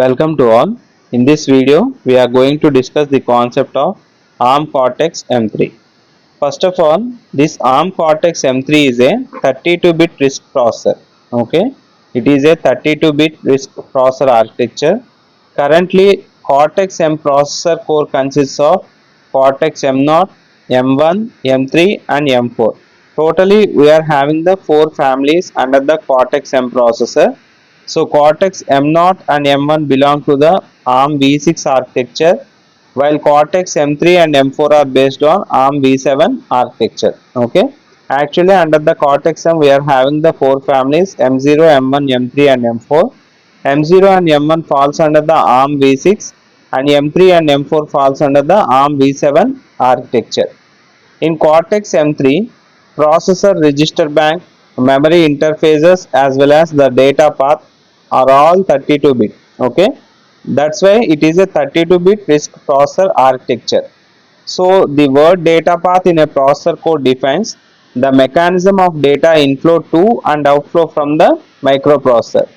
Welcome to all. In this video, we are going to discuss the concept of ARM Cortex M3. First of all, this ARM Cortex M3 is a 32-bit RISC processor. Okay, it is a 32-bit RISC processor architecture. Currently, Cortex M processor core consists of Cortex M0, M1, M3, and M4. Totally, we are having the four families under the Cortex M processor. So Cortex M0 and M1 belong to the ARM v6 architecture, while Cortex M3 and M4 are based on ARM v7 architecture. Okay. Actually, under the Cortex M, we are having the four families M0, M1, M3, and M4. M0 and M1 falls under the ARM v6, and M3 and M4 falls under the ARM v7 architecture. In Cortex M3, processor, register bank, memory interfaces as well as the data path are all 32-bit. Okay, that's why it is a 32-bit RISC processor architecture. So the word data path in a processor code defines the mechanism of data inflow to and outflow from the microprocessor.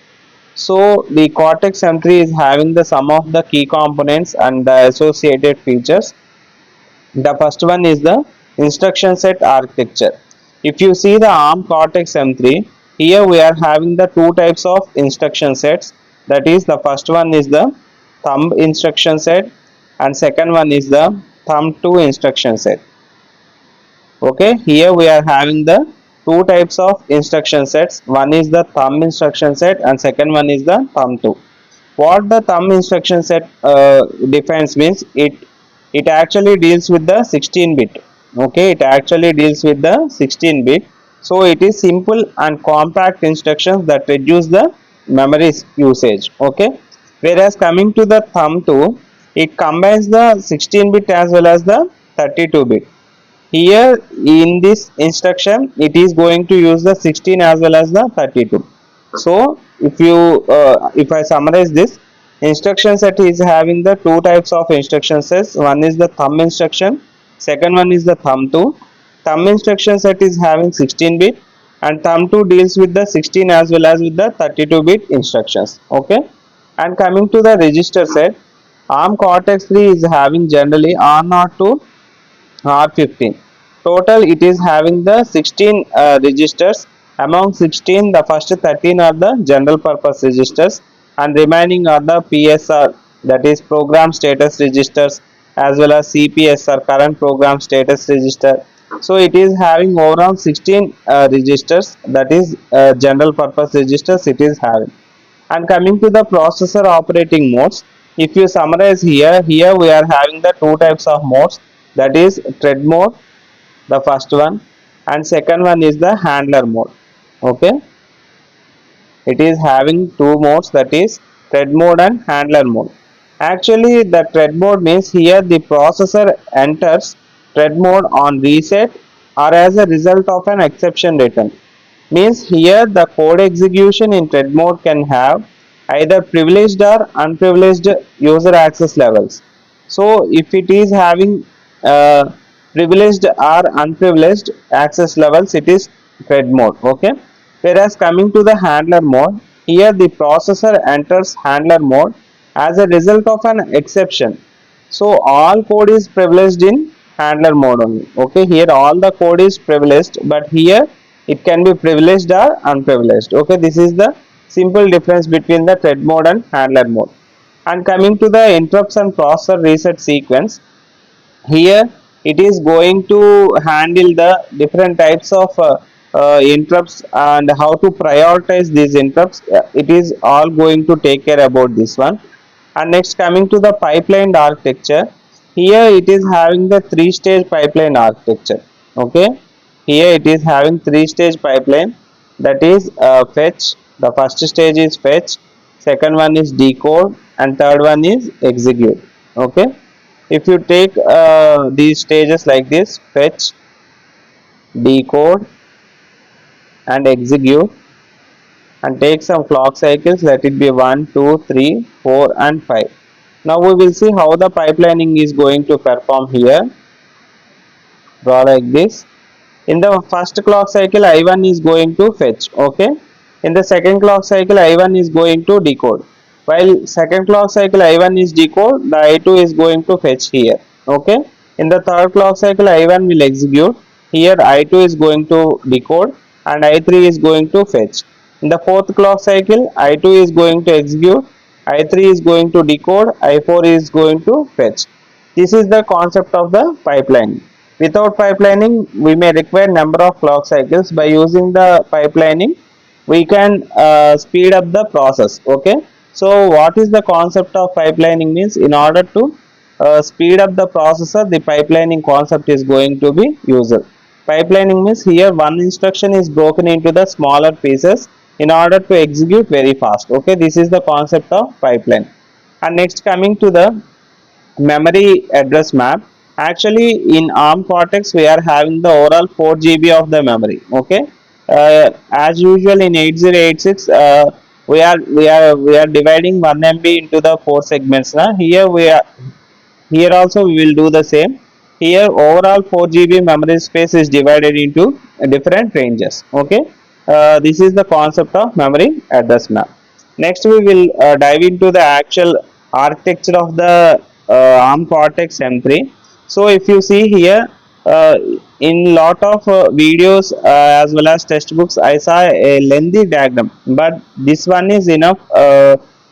So the Cortex M3 is having the sum of the key components and the associated features. The first one is the instruction set architecture. If you see the ARM Cortex M3, here we are having the two types of instruction sets. That is, the first one is the thumb instruction set and second one is the thumb 2 instruction set. Okay, here we are having the two types of instruction sets. One is the thumb instruction set and second one is the thumb 2. What the thumb instruction set defines means it actually deals with the 16-bit. Okay, it actually deals with the 16-bit. So it is simple and compact instructions that reduce the memory usage. Okay, whereas coming to the thumb 2, it combines the 16-bit as well as the 32-bit. Here in this instruction, it is going to use the 16 as well as the 32. So if I summarize this, instruction set is having the two types of instruction sets. One is the thumb instruction, second one is the thumb 2. Thumb instruction set is having 16-bit and thumb 2 deals with the 16 as well as with the 32-bit instructions. Okay, and coming to the register set, ARM Cortex 3 is having generally R0 to R15. Total it is having the 16 registers. Among 16, the first 13 are the general purpose registers and remaining are the PSR, that is program status registers, as well as CPSR, current program status register. So it is having overall 16 registers, that is general purpose registers it is having. And coming to the processor operating modes, if you summarize here we are having the two types of modes, that is thread mode, the first one, and second one is the handler mode. Okay, it is having two modes, that is thread mode and handler mode. Actually, the thread mode means here the processor enters thread mode on reset or as a result of an exception return. Means here the code execution in thread mode can have either privileged or unprivileged user access levels. So if it is having privileged or unprivileged access levels, it is thread mode. Okay, whereas coming to the handler mode, here the processor enters handler mode as a result of an exception. So all code is privileged in handler mode only. Okay, here all the code is privileged, but here it can be privileged or unprivileged. Okay, this is the simple difference between the thread mode and handler mode. And coming to the interrupts and processor reset sequence, here it is going to handle the different types of interrupts and how to prioritize these interrupts. It is all going to take care about this one. And next, coming to the pipeline architecture, here it is having the three-stage pipeline architecture. Okay, here it is having three-stage pipeline, that is fetch. The first stage is fetch, second one is decode, and third one is execute. Okay, if you take these stages like this: fetch, decode, and execute, and take some clock cycles, let it be 1, 2, 3, 4, and 5. Now we will see how the pipelining is going to perform here. Draw like this. In the first clock cycle, I1 is going to fetch. Okay, in the second clock cycle, I1 is going to decode. while second clock cycle I1 is decode, the I2 is going to fetch here. Okay, in the third clock cycle I1 will execute, here I2 is going to decode and I3 is going to fetch. In the fourth clock cycle I2 is going to execute, I3 is going to decode, I4 is going to fetch. This is the concept of the pipelining. Without pipelining we may require number of clock cycles. By using the pipelining we can speed up the process. Okay, so what is the concept of pipelining means, in order to speed up the processor, the pipelining concept is going to be used. Pipelining means here one instruction is broken into the smaller pieces in order to execute very fast. Okay, this is the concept of pipeline. And next, coming to the memory address map. Actually in ARM Cortex we are having the overall 4 GB of the memory. Okay, as usual in 8086 we are dividing 1 MB into the 4 segments. Here we are, here also we will do the same. Here overall 4 GB memory space is divided into different ranges. Okay, this is the concept of memory address map. Next we will dive into the actual architecture of the ARM Cortex M3. So if you see here, uh, in lot of videos as well as textbooks I saw a lengthy diagram, but this one is enough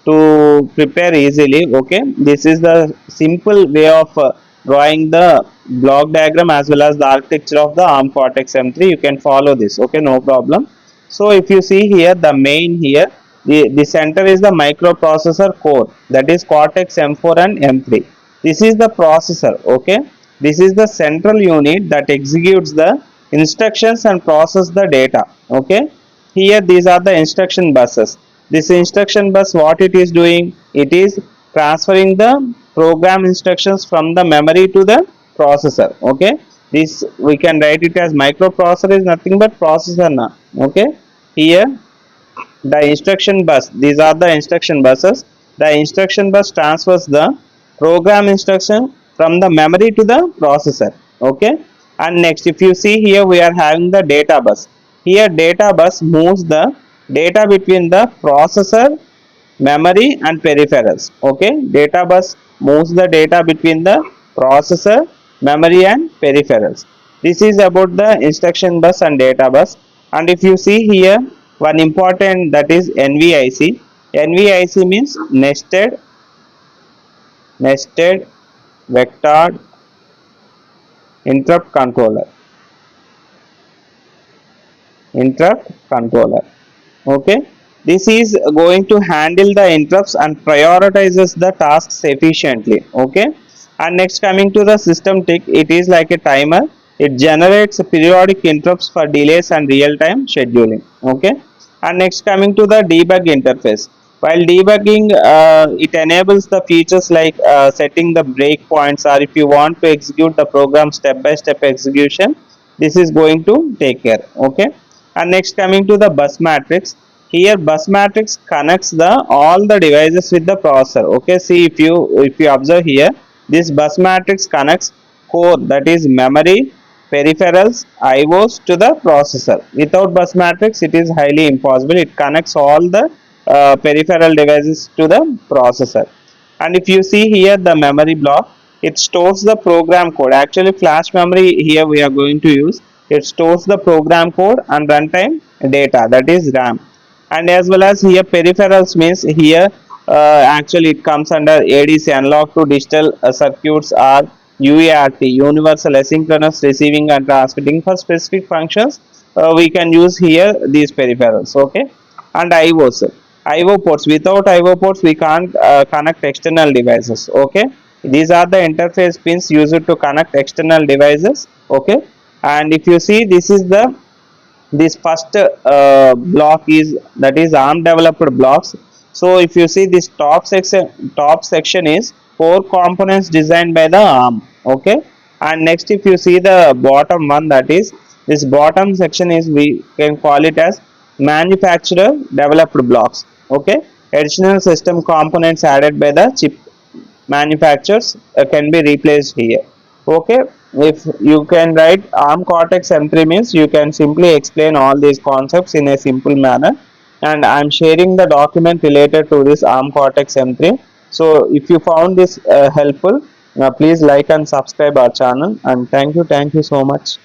to prepare easily. Okay, this is the simple way of drawing the block diagram as well as the architecture of the ARM Cortex M3. You can follow this. Okay, no problem. So if you see here, the main here, the center is the microprocessor core, that is Cortex M4 and M3. This is the processor. Okay, this is the central unit that executes the instructions and process the data. Okay, here these are the instruction buses. This instruction bus, what it is doing, it is transferring the program instructions from the memory to the processor. Okay, this we can write it as microprocessor is nothing but processor now. Okay, here the instruction bus, these are the instruction buses. The instruction bus transfers the program instruction from the memory to the processor. Okay, and next if you see here we are having the data bus. Here data bus moves the data between the processor, memory and peripherals. Okay, data bus moves the data between the processor, memory and peripherals. This is about the instruction bus and data bus. And if you see here, one important, that is NVIC. NVIC means nested vectored interrupt controller. Okay, this is going to handle the interrupts and prioritizes the tasks efficiently. Okay, and next coming to the system tick, it is like a timer. It generates periodic interrupts for delays and real time scheduling. Okay, and next coming to the debug interface. While debugging, it enables the features like setting the breakpoints, or if you want to execute the program step by step execution, this is going to take care. Okay, and next coming to the bus matrix. Here bus matrix connects the all the devices with the processor. Okay, see if you observe here, this bus matrix connects core, that is memory, peripherals, IOs to the processor. Without bus matrix it is highly impossible. It connects all the peripheral devices to the processor. And if you see here, the memory block, it stores the program code. Actually flash memory here we are going to use. It stores the program code and runtime data, that is RAM. And as well as here peripherals means here actually it comes under ADC, analog to digital circuits, or UART, universal asynchronous receiving and transmitting. For specific functions we can use here these peripherals. Okay, and IOs, IO ports. Without IO ports we can't connect external devices. Okay, these are the interface pins used to connect external devices. Okay, and if you see, this is the this first block is, that is ARM developed blocks. So if you see, this top section is 4 components designed by the ARM. Okay, and next if you see the bottom one, that is this bottom section is, we can call it as manufacturer developed blocks. Okay, additional system components added by the chip manufacturers can be replaced here. Okay, if you can write ARM Cortex M3 means, you can simply explain all these concepts in a simple manner. and I'm sharing the document related to this ARM Cortex M3. So if you found this helpful, please like and subscribe our channel, and thank you so much.